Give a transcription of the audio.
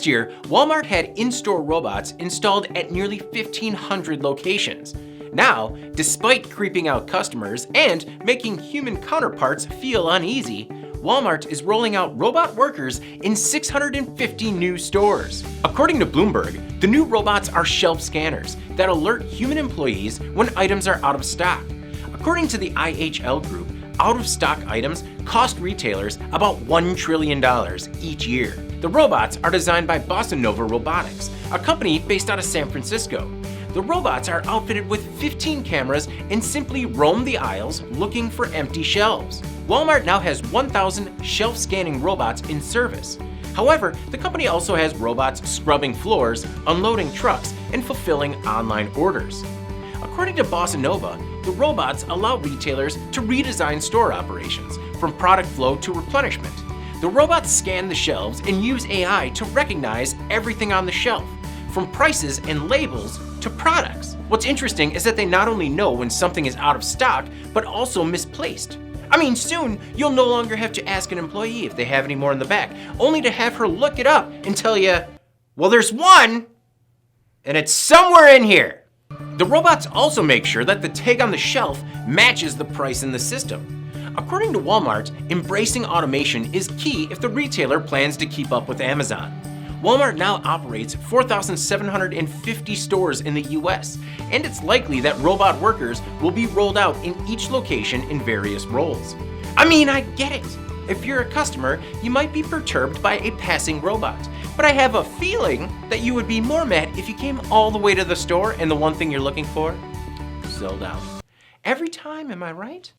Last year, Walmart had in-store robots installed at nearly 1,500 locations. Now, despite creeping out customers and making human counterparts feel uneasy, Walmart is rolling out robot workers in 650 new stores. According to Bloomberg, the new robots are shelf scanners that alert human employees when items are out of stock. According to the IHL Group, out-of-stock items cost retailers about $1 trillion each year. The robots are designed by Bossa Nova Robotics, a company based out of San Francisco. The robots are outfitted with 15 cameras and simply roam the aisles looking for empty shelves. Walmart now has 1,000 shelf scanning robots in service. However, the company also has robots scrubbing floors, unloading trucks, and fulfilling online orders. According to Bossa Nova, the robots allow retailers to redesign store operations, from product flow to replenishment. The robots scan the shelves and use AI to recognize everything on the shelf, from prices and labels to products. What's interesting is that they not only know when something is out of stock, but also misplaced. I mean, soon you'll no longer have to ask an employee if they have any more in the back, only to have her look it up and tell you, well, there's one, and it's somewhere in here. The robots also make sure that the tag on the shelf matches the price in the system. According to Walmart, embracing automation is key if the retailer plans to keep up with Amazon. Walmart now operates 4,750 stores in the US, and it's likely that robot workers will be rolled out in each location in various roles. I mean, I get it. If you're a customer, you might be perturbed by a passing robot, but I have a feeling that you would be more mad if you came all the way to the store and the one thing you're looking for sold out. Every time, am I right?